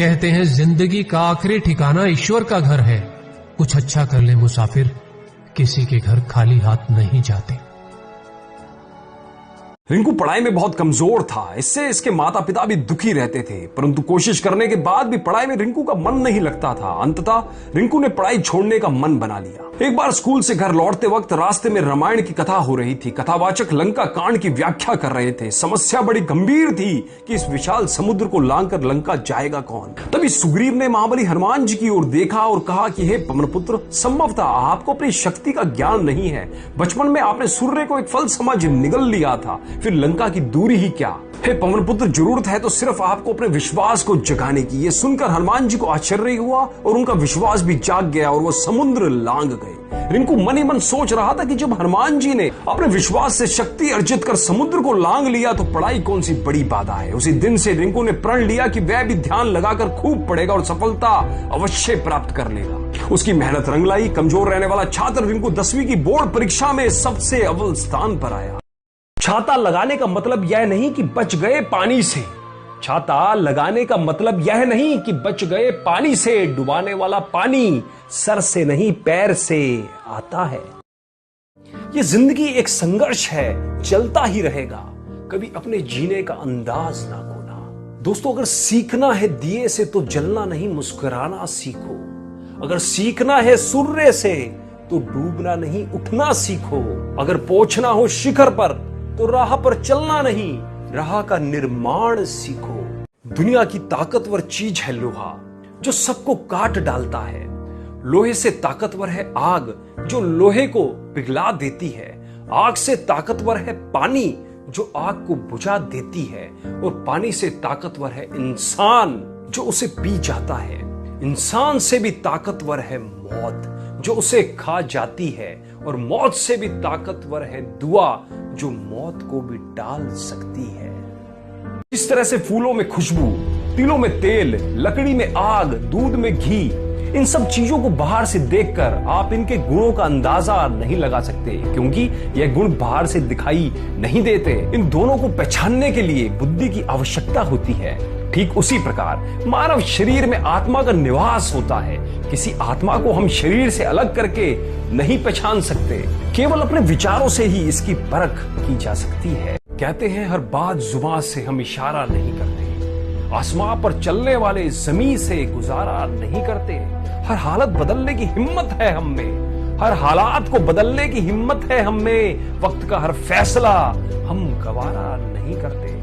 कहते हैं जिंदगी का आखिरी ठिकाना ईश्वर का घर है। कुछ अच्छा कर ले मुसाफिर, किसी के घर खाली हाथ नहीं जाते। रिंकू पढ़ाई में बहुत कमजोर था, इससे इसके माता पिता भी दुखी रहते थे, परंतु कोशिश करने के बाद भी पढ़ाई में रिंकू का मन नहीं लगता था। अंततः रिंकू ने पढ़ाई छोड़ने का मन बना लिया। एक बार स्कूल से घर लौटते वक्त रास्ते में रामायण की कथा हो रही थी। कथावाचक लंका कांड की व्याख्या कर रहे थे। समस्या बड़ी गंभीर थी कि इस विशाल समुद्र को लांघकर लंका जाएगा कौन। तभी सुग्रीव ने महाबली हनुमान जी की ओर देखा और कहा कि हे पवनपुत्र, संभवतः आपको अपनी शक्ति का ज्ञान नहीं है। बचपन में आपने सूर्य को एक फल समझ निगल लिया था, फिर लंका की दूरी ही क्या। हे पवनपुत्र, जरूरत है तो सिर्फ आपको अपने विश्वास को जगाने की। ये सुनकर हनुमान जी को आश्चर्य हुआ और उनका विश्वास भी जाग गया और वो समुद्र लांघ गए। रिंकू मन ही मन सोच रहा था कि जब हनुमान जी ने अपने विश्वास से शक्ति अर्जित कर समुद्र को लांघ लिया तो पढ़ाई कौन सी बड़ी बाधा है। उसी दिन से रिंकू ने प्रण लिया कि वह भी ध्यान लगाकर खूब पढ़ेगा और सफलता अवश्य प्राप्त कर लेगा। उसकी मेहनत रंग लाई। कमजोर रहने वाला छात्र रिंकू 10वीं की बोर्ड परीक्षा में सबसे अव्वल स्थान पर आया। छाता लगाने का मतलब यह नहीं कि बच गए पानी से। छाता लगाने का मतलब यह नहीं कि बच गए पानी से। डुबाने वाला पानी सर से नहीं पैर से आता है। यह जिंदगी एक संघर्ष है, चलता ही रहेगा। कभी अपने जीने का अंदाज ना खोना। दोस्तों, अगर सीखना है दिए से तो जलना नहीं मुस्कुराना सीखो। अगर सीखना है सूर्य से तो डूबना नहीं उठना सीखो। अगर पहुंचना हो शिखर पर तो राह पर चलना नहीं, राह का निर्माण सीखो। दुनिया की ताकतवर चीज है लोहा, जो सबको काट डालता है। लोहे से ताकतवर है आग, जो लोहे को पिघला देती है। आग से ताकतवर है पानी, जो आग को बुझा देती है। और पानी से ताकतवर है इंसान, जो उसे पी जाता है। इंसान से भी ताकतवर है मौत, जो उसे खा जाती है। और मौत से भी ताकतवर है दुआ, जो मौत को भी टाल सकती है। इस तरह से फूलों में खुशबू, तिलों में तेल, लकड़ी में आग, दूध में घी, इन सब चीजों को बाहर से देखकर आप इनके गुणों का अंदाजा नहीं लगा सकते, क्योंकि यह गुण बाहर से दिखाई नहीं देते। इन दोनों को पहचानने के लिए बुद्धि की आवश्यकता होती है। ठीक उसी प्रकार मानव शरीर में आत्मा का निवास होता है। किसी आत्मा को हम शरीर से अलग करके नहीं पहचान सकते, केवल अपने विचारों से ही इसकी परख की जा सकती है। कहते हैं हर बात जुबान से हम इशारा नहीं करते, आसमां पर चलने वाले जमीन से गुजारा नहीं करते। हर हालत बदलने की हिम्मत है हम में, हर हालात को बदलने की हिम्मत है हम में। वक्त का हर फैसला हम गवारा नहीं करते।